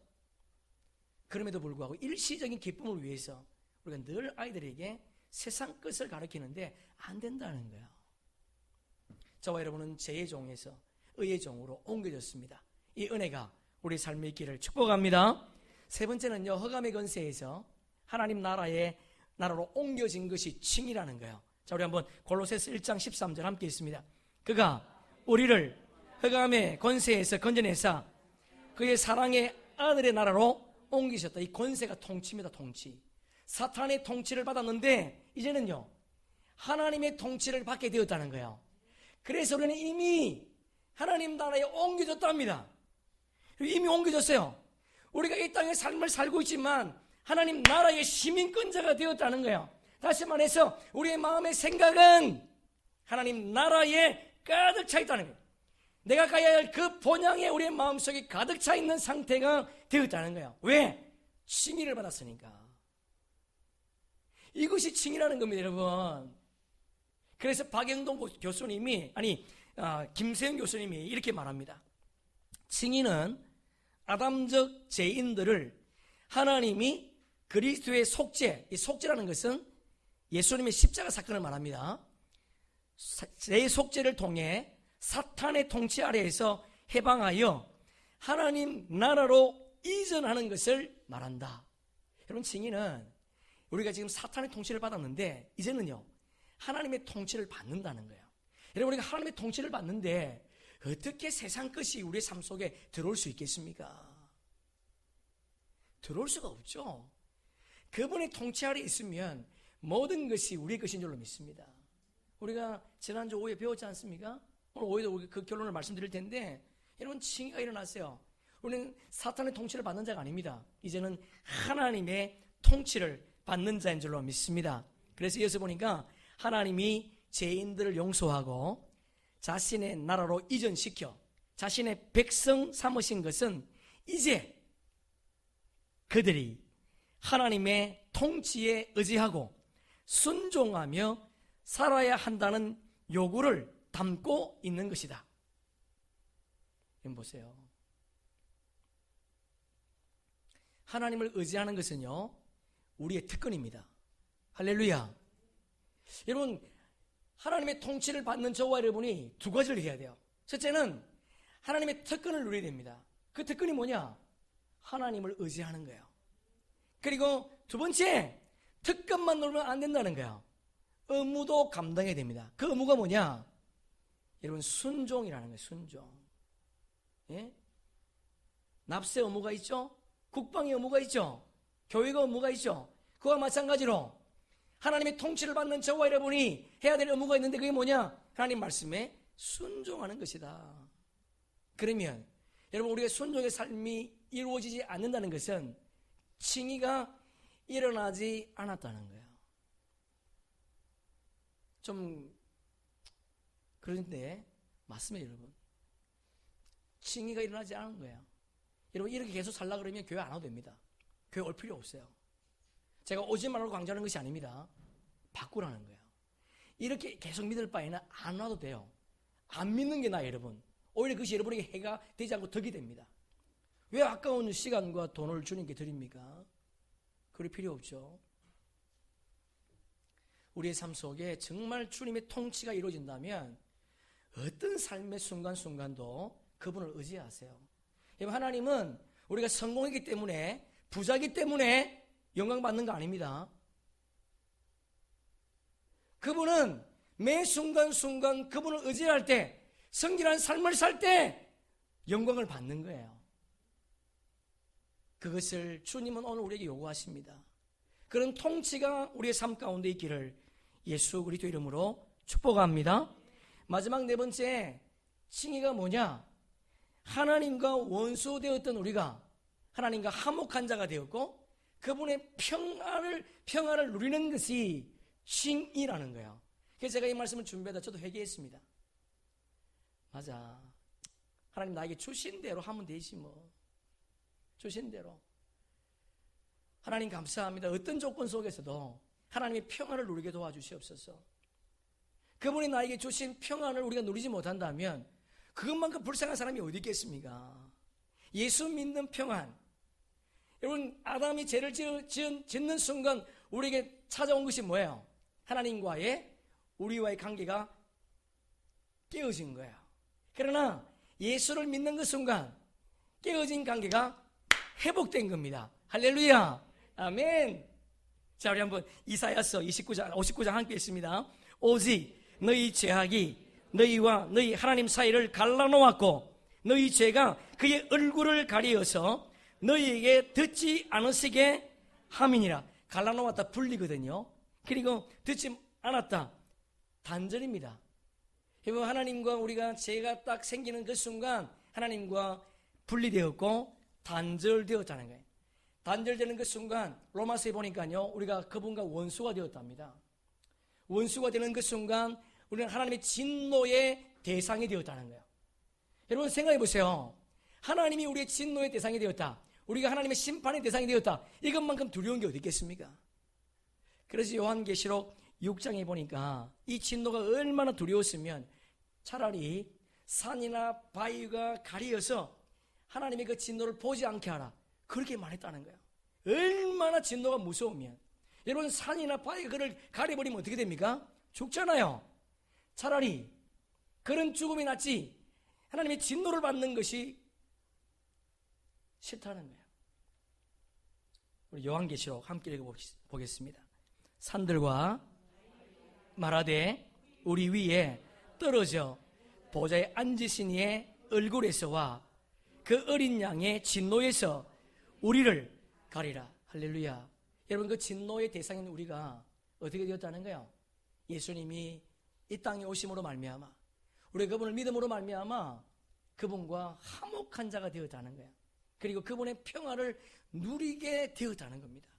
그럼에도 불구하고 일시적인 기쁨을 위해서 우리가 늘 아이들에게 세상 것을 가르치는데 안 된다는 거예요. 저와 여러분은 죄의 종에서 의의 종으로 옮겨졌습니다. 이 은혜가 우리 삶에 있기를 축복합니다. 세 번째는요, 흑암의 권세에서 하나님 나라로 옮겨진 것이 칭이라는 거예요. 자, 우리 한번 골로새서 1장 13절 함께 있습니다. 그가 우리를 흑암의 권세에서 건져내사 그의 사랑의 아들의 나라로 옮기셨다. 이 권세가 통치입니다. 통치. 사탄의 통치를 받았는데 이제는요, 하나님의 통치를 받게 되었다는 거예요. 그래서 우리는 이미 하나님 나라에 옮겨졌답니다. 이미 옮겨졌어요. 우리가 이 땅의 삶을 살고 있지만 하나님 나라의 시민권자가 되었다는 거예요. 다시 말해서 우리의 마음의 생각은 하나님 나라에 가득 차 있다는 거예요. 내가 가야 할 그 본향에 우리의 마음속에 가득 차 있는 상태가 되었다는 거예요. 왜? 칭의를 받았으니까. 이것이 칭의라는 겁니다, 여러분. 그래서 박영동 교수님이, 김세영 교수님이 이렇게 말합니다. 칭의는 아담적 죄인들을 하나님이 그리스도의 속죄, 이 속죄라는 것은 예수님의 십자가 사건을 말합니다. 내 속죄를 통해 사탄의 통치 아래에서 해방하여 하나님 나라로 이전하는 것을 말한다. 여러분, 칭의는 우리가 지금 사탄의 통치를 받았는데 이제는요, 하나님의 통치를 받는다는 거예요. 여러분, 우리가 하나님의 통치를 받는데 어떻게 세상 것이 우리의 삶 속에 들어올 수 있겠습니까? 들어올 수가 없죠. 그분의 통치 아래 있으면 모든 것이 우리의 것인 줄로 믿습니다. 우리가 지난주 오후에 배웠지 않습니까? 오늘 오후에도 그 결론을 말씀드릴 텐데, 여러분, 칭의가 일어났어요. 우리는 사탄의 통치를 받는 자가 아닙니다. 이제는 하나님의 통치를 받는 자인 줄로 믿습니다. 그래서 이어서 보니까 하나님이 죄인들을 용서하고 자신의 나라로 이전시켜 자신의 백성 삼으신 것은 이제 그들이 하나님의 통치에 의지하고 순종하며 살아야 한다는 요구를 담고 있는 것이다. 여러분 보세요. 하나님을 의지하는 것은요, 우리의 특권입니다. 할렐루야. 여러분, 하나님의 통치를 받는 저와 여러분이 두 가지를 해야 돼요. 첫째는 하나님의 특권을 누려야 됩니다. 그 특권이 뭐냐? 하나님을 의지하는 거예요. 그리고 두 번째, 특권만 누리면 안 된다는 거예요. 의무도 감당해야 됩니다. 그 의무가 뭐냐? 여러분, 순종이라는 거예요. 순종. 예? 납세 의무가 있죠? 국방의 의무가 있죠? 교회가 의무가 있죠? 그와 마찬가지로 하나님의 통치를 받는 저와 여러분이 해야 될 의무가 있는데 그게 뭐냐? 하나님 말씀에 순종하는 것이다. 그러면 여러분, 우리가 순종의 삶이 이루어지지 않는다는 것은 칭의가 일어나지 않았다는 거예요. 좀 그런데 맞습니다, 여러분. 칭의가 일어나지 않은 거예요. 여러분, 이렇게 계속 살라 그러면 교회 안 와도 됩니다. 교회 올 필요 없어요. 제가 오지 말라고 강조하는 것이 아닙니다. 바꾸라는 거예요. 이렇게 계속 믿을 바에는 안 와도 돼요. 안 믿는 게 나아요, 여러분. 오히려 그것이 여러분에게 해가 되지 않고 덕이 됩니다. 왜 아까운 시간과 돈을 주님께 드립니까? 그럴 필요 없죠. 우리의 삶 속에 정말 주님의 통치가 이루어진다면 어떤 삶의 순간순간도 그분을 의지하세요. 하나님은 우리가 성공했기 때문에, 부자이기 때문에 영광받는 거 아닙니다. 그분은 매 순간순간 그분을 의지할 때, 성결한 삶을 살 때 영광을 받는 거예요. 그것을 주님은 오늘 우리에게 요구하십니다. 그런 통치가 우리의 삶 가운데 있기를 예수 그리스도 이름으로 축복합니다. 마지막 네 번째, 칭의가 뭐냐? 하나님과 원수되었던 우리가 하나님과 화목한 자가 되었고 그분의 평안을 누리는 것이 칭의라는 거예요. 그래서 제가 이 말씀을 준비하다 저도 회개했습니다. 맞아, 하나님 나에게 주신 대로 하면 되지 뭐. 주신 대로. 하나님 감사합니다. 어떤 조건 속에서도 하나님의 평안을 누리게 도와주시옵소서. 그분이 나에게 주신 평안을 우리가 누리지 못한다면 그것만큼 불쌍한 사람이 어디 있겠습니까? 예수 믿는 평안. 여러분, 아담이 죄를 짓는 순간 우리에게 찾아온 것이 뭐예요? 하나님과의 우리와의 관계가 깨어진 거예요. 그러나 예수를 믿는 그 순간 깨어진 관계가 회복된 겁니다. 할렐루야. 아멘. 자, 우리 한번 이사야서 59장 함께 읽습니다. 오직 너희 죄악이 너희와 너희 하나님 사이를 갈라놓았고 너희 죄가 그의 얼굴을 가리어서 너희에게 듣지 않으시게 함이니라. 갈라놓았다 분리거든요. 그리고 듣지 않았다 단절입니다. 여러분, 하나님과 우리가 죄가 딱 생기는 그 순간 하나님과 분리되었고 단절되었다는 거예요. 단절되는 그 순간 로마서에 보니까요, 우리가 그분과 원수가 되었답니다. 원수가 되는 그 순간 우리는 하나님의 진노의 대상이 되었다는 거예요. 여러분 생각해 보세요. 하나님이 우리의 진노의 대상이 되었다, 우리가 하나님의 심판의 대상이 되었다, 이것만큼 두려운 게 어디 있겠습니까? 그래서 요한계시록 6장에 보니까 이 진노가 얼마나 두려웠으면 차라리 산이나 바위가 가리어서 하나님의 그 진노를 보지 않게 하라, 그렇게 말했다는 거예요. 얼마나 진노가 무서우면. 여러분, 산이나 바위가 그를 가려버리면 어떻게 됩니까? 죽잖아요. 차라리 그런 죽음이 낫지 하나님의 진노를 받는 것이 싫다는 거예요. 우리 요한계시록 함께 읽어보겠습니다. 산들과 말하되 우리 위에 떨어져 보좌에 앉으신 이의 얼굴에서와 그 어린 양의 진노에서 우리를 가리라. 할렐루야. 여러분, 그 진노의 대상인 우리가 어떻게 되었다는 거예요? 예수님이 이 땅에 오심으로 말미암아, 우리가 그분을 믿음으로 말미암아 그분과 화목한 자가 되었다는 거예요. 그리고 그분의 평화를 누리게 되었다는 겁니다.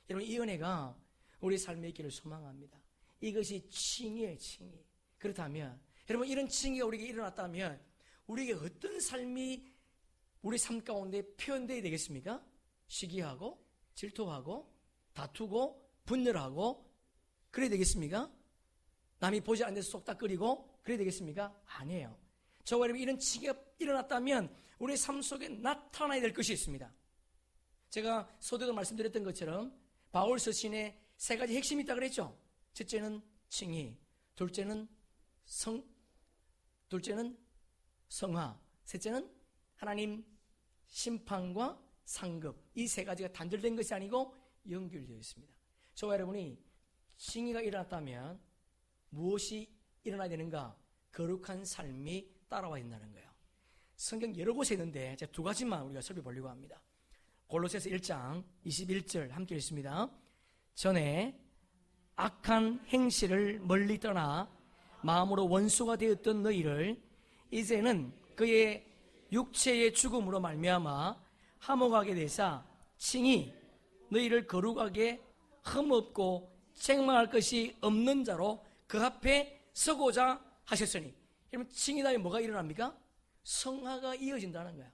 여러분, 이 은혜가 우리 삶에 있기를 소망합니다. 이것이 칭의예요, 칭의. 그렇다면 여러분, 이런 칭의가 우리에게 일어났다면 우리에게 어떤 삶이 우리 삶 가운데 표현되어야 되겠습니까? 시기하고 질투하고 다투고 분열하고 그래야 되겠습니까? 남이 보지 않는 데서 쏙닥거리고 그래야 되겠습니까? 아니에요. 저와 여러분, 이런 칭의가 일어났다면 우리의 삶 속에 나타나야 될 것이 있습니다. 제가 서두에 말씀드렸던 것처럼 바울 서신에 세 가지 핵심이 있다고 그랬죠. 첫째는 칭의, 둘째는 성화, 셋째는 하나님 심판과 상급. 이 세 가지가 단절된 것이 아니고 연결되어 있습니다. 저와 여러분이 칭의가 일어났다면 무엇이 일어나야 되는가? 거룩한 삶이 따라와야 된다는 거예요. 성경 여러 곳에 있는데 제가 두 가지만 우리가 살펴보려고 합니다. 골로새서 1장 21절 함께 읽습니다. 전에 악한 행실을 멀리 떠나 마음으로 원수가 되었던 너희를 이제는 그의 육체의 죽음으로 말미암아 화목하게 되사 칭히 너희를 거룩하게 흠없고 책망할 것이 없는 자로 그 앞에 서고자 하셨으니. 여러분, 칭의 다음에 뭐가 일어납니까? 성화가 이어진다는 거예요.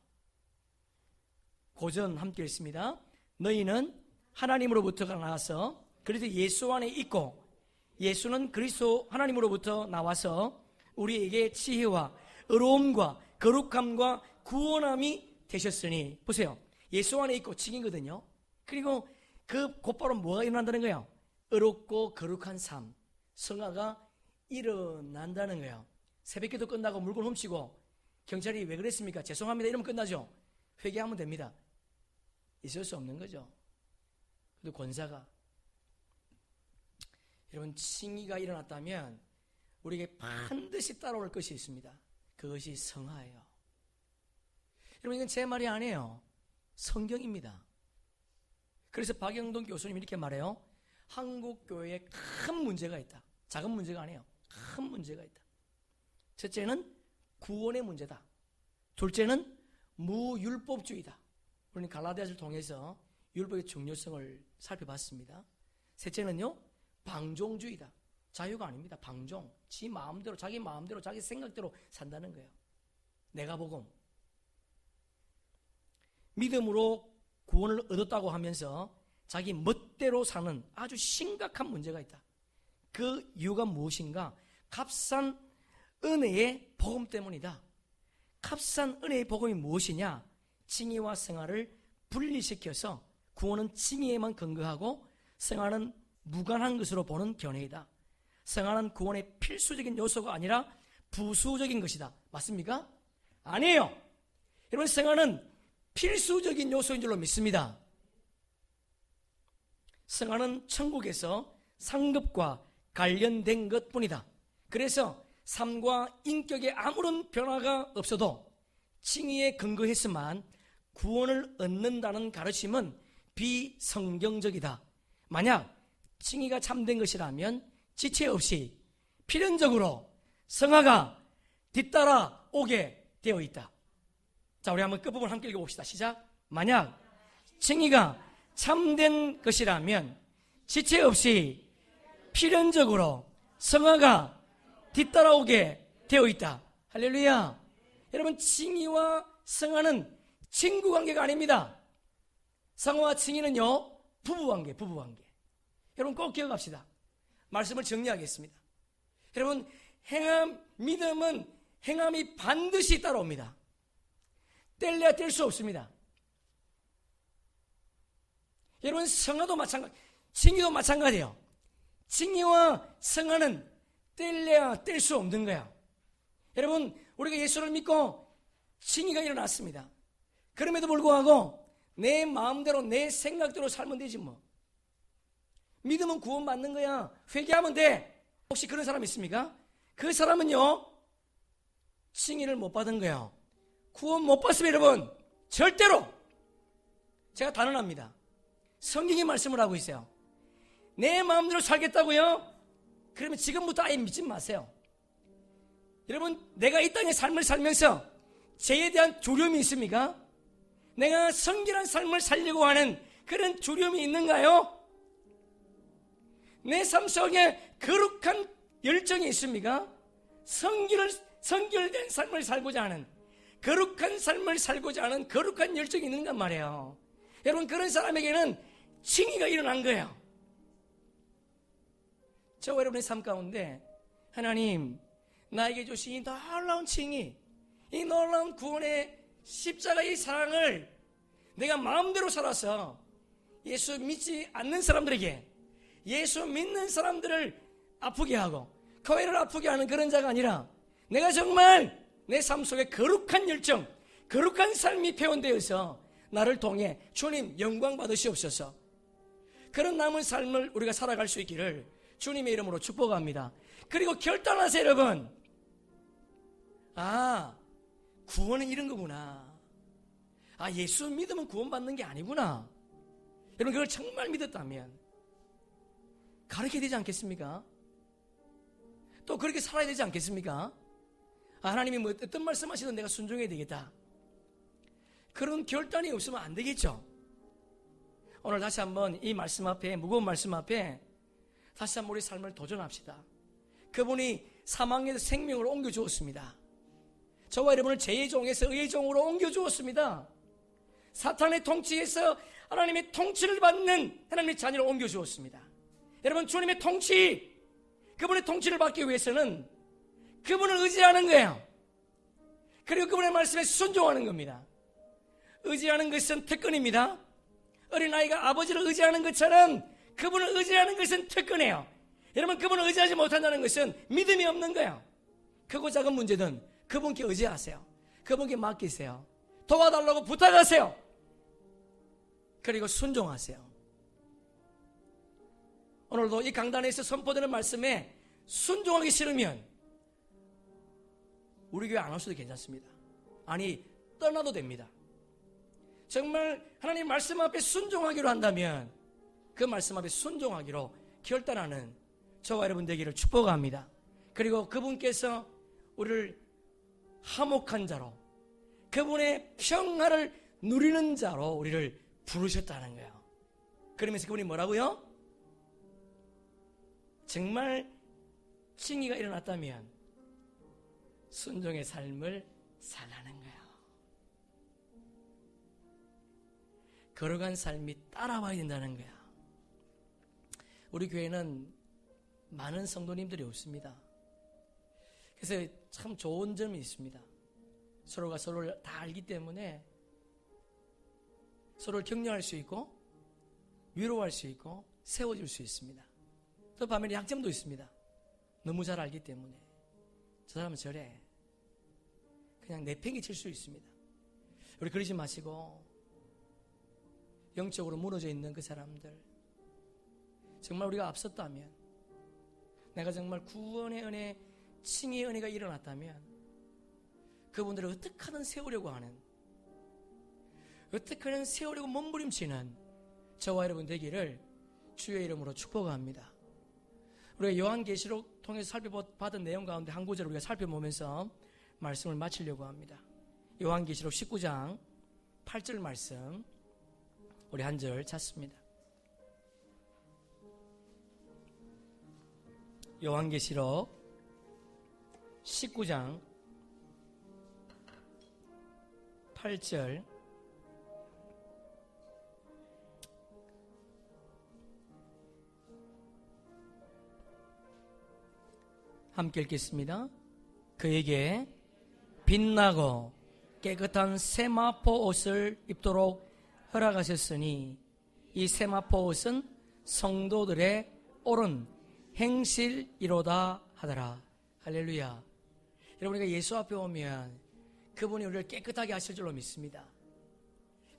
고전 함께 읽습니다. 너희는 하나님으로부터가 나와서 그리스도 예수 안에 있고 예수는 그리스도 하나님으로부터 나와서 우리에게 지혜와 의로움과 거룩함과 구원함이 되셨으니. 보세요. 예수 안에 있고 칭이거든요. 그리고 그 곧바로 뭐가 일어난다는 거예요? 의롭고 거룩한 삶, 성화가 일어난다는 거예요. 새벽기도 끝나고 물건 훔치고 경찰이 왜 그랬습니까? 죄송합니다 이러면 끝나죠. 회개하면 됩니다. 있을 수 없는 거죠. 그래도 권사가, 여러분, 칭의가 일어났다면 우리에게 반드시 따라올 것이 있습니다. 그것이 성화예요. 여러분, 이건 제 말이 아니에요. 성경입니다. 그래서 박영동 교수님이 이렇게 말해요. 한국 교회에 큰 문제가 있다. 작은 문제가 아니에요. 큰 문제가 있다. 첫째는 구원의 문제다. 둘째는 무율법주의다. 우리는 갈라디아서를 통해서 율법의 중요성을 살펴봤습니다. 셋째는요, 방종주의다. 자유가 아닙니다. 방종. 지 마음대로, 자기 마음대로, 자기 생각대로 산다는 거예요. 내가 복음. 믿음으로 구원을 얻었다고 하면서 자기 멋대로 사는 아주 심각한 문제가 있다. 그 이유가 무엇인가? 값싼 은혜의 복음 때문이다. 값싼 은혜의 복음이 무엇이냐? 칭의와 성화를 분리시켜서 구원은 칭의에만 근거하고 성화는 무관한 것으로 보는 견해이다. 성화는 구원의 필수적인 요소가 아니라 부수적인 것이다. 맞습니까? 아니에요. 여러분, 성화는 필수적인 요소인 줄로 믿습니다. 성화는 천국에서 상급과 관련된 것뿐이다. 그래서 삶과 인격에 아무런 변화가 없어도 칭의에 근거했으만 구원을 얻는다는 가르침은 비성경적이다. 만약 칭의가 참된 것이라면 지체 없이 필연적으로 성화가 뒤따라 오게 되어 있다. 자, 우리 한번 끝부분 함께 읽어봅시다. 시작. 만약 칭의가 참된 것이라면 지체 없이 필연적으로 성화가 뒤따라오게 되어 있다. 할렐루야. 여러분, 칭의와 성화는 친구관계가 아닙니다. 성화와 칭의는요, 부부관계. 여러분, 꼭 기억합시다. 말씀을 정리하겠습니다. 여러분, 믿음은 행함이 반드시 따라옵니다. 뗄래야 뗄 수 없습니다. 여러분, 성화도 마찬가지, 칭의도 마찬가지예요. 칭의와 성화는 뗄래야 뗄 수 없는 거야. 여러분, 우리가 예수를 믿고 칭의가 일어났습니다. 그럼에도 불구하고 내 마음대로 내 생각대로 살면 되지 뭐. 믿으면 구원받는 거야. 회개하면 돼. 혹시 그런 사람 있습니까? 그 사람은요, 칭의를 못 받은 거예요. 구원 못 받으면 여러분, 절대로, 제가 단언합니다. 성경이 말씀을 하고 있어요. 내 마음대로 살겠다고요? 그러면 지금부터 아예 믿지 마세요. 여러분, 내가 이 땅의 삶을 살면서 죄에 대한 두려움이 있습니까? 내가 성결한 삶을 살려고 하는 그런 두려움이 있는가요? 내 삶 속에 거룩한 열정이 있습니까? 성결된 삶을 살고자 하는, 거룩한 삶을 살고자 하는 거룩한 열정이 있는단 말이에요. 여러분, 그런 사람에게는 칭의가 일어난 거예요. 저와 여러분의 삶 가운데 하나님 나에게 주신 이 놀라운 칭의, 이 놀라운 구원의 십자가의 사랑을 내가 마음대로 살아서 예수 믿지 않는 사람들에게, 예수 믿는 사람들을 아프게 하고 교회를 아프게 하는 그런 자가 아니라 내가 정말 내 삶 속에 거룩한 열정, 거룩한 삶이 표현되어서 나를 통해 주님 영광 받으시옵소서. 그런 남은 삶을 우리가 살아갈 수 있기를 주님의 이름으로 축복합니다. 그리고 결단하세요, 여러분. 구원은 이런 거구나. 예수 믿으면 구원받는 게 아니구나. 여러분, 그걸 정말 믿었다면 가르쳐야 되지 않겠습니까? 또 그렇게 살아야 되지 않겠습니까? 하나님이 뭐 어떤 말씀하시든 내가 순종해야 되겠다. 그런 결단이 없으면 안 되겠죠. 오늘 다시 한번 이 말씀 앞에, 무거운 말씀 앞에 다시 한번 우리 삶을 도전합시다. 그분이 사망에서 생명을 옮겨주었습니다. 저와 여러분을 죄의 종에서 의의 종으로 옮겨주었습니다. 사탄의 통치에서 하나님의 통치를 받는 하나님의 자녀를 옮겨주었습니다. 여러분, 주님의 통치, 그분의 통치를 받기 위해서는 그분을 의지하는 거예요. 그리고 그분의 말씀에 순종하는 겁니다. 의지하는 것은 특권입니다. 어린아이가 아버지를 의지하는 것처럼 그분을 의지하는 것은 특권이에요. 여러분, 그분을 의지하지 못한다는 것은 믿음이 없는 거예요. 크고 작은 문제든 그분께 의지하세요. 그분께 맡기세요. 도와달라고 부탁하세요. 그리고 순종하세요. 오늘도 이 강단에서 선포되는 말씀에 순종하기 싫으면 우리 교회 안 오셔도 괜찮습니다. 아니, 떠나도 됩니다. 정말 하나님 말씀 앞에 순종하기로 한다면 그 말씀 앞에 순종하기로 결단하는 저와 여러분 되기를 축복합니다. 그리고 그분께서 우리를 화목한 자로, 그분의 평화를 누리는 자로 우리를 부르셨다는 거예요. 그러면서 그분이 뭐라고요? 정말 칭의가 일어났다면 순종의 삶을 살라는 거예요. 걸어간 삶이 따라와야 된다는 거야. 우리 교회는 많은 성도님들이 없습니다. 그래서 참 좋은 점이 있습니다. 서로가 서로를 다 알기 때문에 서로를 격려할 수 있고 위로할 수 있고 세워줄 수 있습니다. 또 반면에 약점도 있습니다. 너무 잘 알기 때문에 저 사람은 저래, 그냥 내팽이 칠 수 있습니다. 우리 그러지 마시고 영적으로 무너져 있는 그 사람들, 정말 우리가 앞섰다면, 내가 정말 구원의 은혜, 칭의의 은혜가 일어났다면 그분들을 어떻게 하든 세우려고 하는, 어떻게 하든 세우려고 몸부림치는 저와 여러분 되기를 주의 이름으로 축복합니다. 우리가 요한계시록 통해서 살펴받은 내용 가운데 한 구절을 우리가 살펴보면서 말씀을 마치려고 합니다. 요한계시록 19장 8절 말씀 우리 한 절 찾습니다. 요한계시록 19장 8절 함께 읽겠습니다. 그에게 빛나고 깨끗한 세마포 옷을 입도록 허락하셨으니 이 세마포 옷은 성도들의 옳은 행실이로다 하더라. 할렐루야. 여러분, 우리가 예수 앞에 오면 그분이 우리를 깨끗하게 하실 줄로 믿습니다.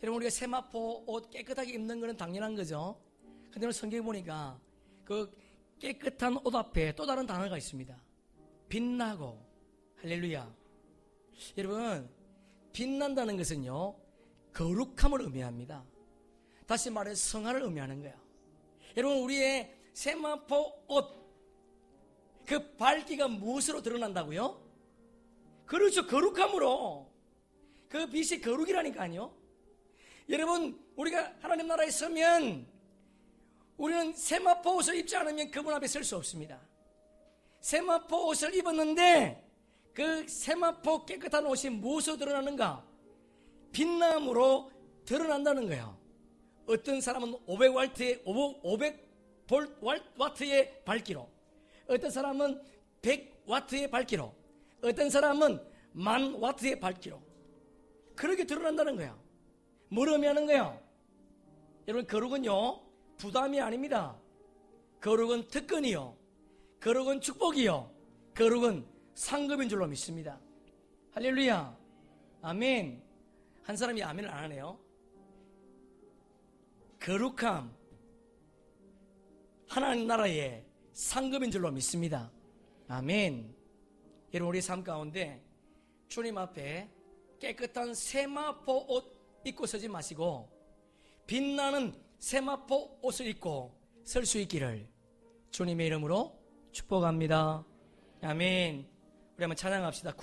여러분, 우리가 세마포 옷 깨끗하게 입는 것은 당연한 거죠. 근데 오늘 성경에 보니까 그 깨끗한 옷 앞에 또 다른 단어가 있습니다. 빛나고. 할렐루야. 여러분, 빛난다는 것은요, 거룩함을 의미합니다. 다시 말해 성화를 의미하는 거예요. 여러분, 우리의 세마포 옷, 그 밝기가 무엇으로 드러난다고요? 그렇죠, 거룩함으로. 그 빛이 거룩이라니까요. 여러분, 우리가 하나님 나라에 서면 우리는 세마포 옷을 입지 않으면 그분 앞에 설 수 없습니다. 세마포 옷을 입었는데 그 세마포 깨끗한 옷이 무엇으로 드러나는가? 빛남으로 드러난다는 거예요. 어떤 사람은 500와트의 밝기로, 어떤 사람은 100와트의 밝기로, 어떤 사람은 10,000와트의 밝기로 그렇게 드러난다는 거예요. 뭘 의미하는 거예요? 여러분, 거룩은요 부담이 아닙니다. 거룩은 특권이요, 거룩은 축복이요, 거룩은 상급인 줄로 믿습니다. 할렐루야, 아멘. 한 사람이 아멘을 안 하네요. 거룩함, 하나님 나라의 상급인 줄로 믿습니다. 아멘. 여러분, 우리 삶 가운데 주님 앞에 깨끗한 세마포 옷 입고 서지 마시고 빛나는 세마포 옷을 입고 설 수 있기를 주님의 이름으로 축복합니다. 아멘. 우리 한번 찬양합시다.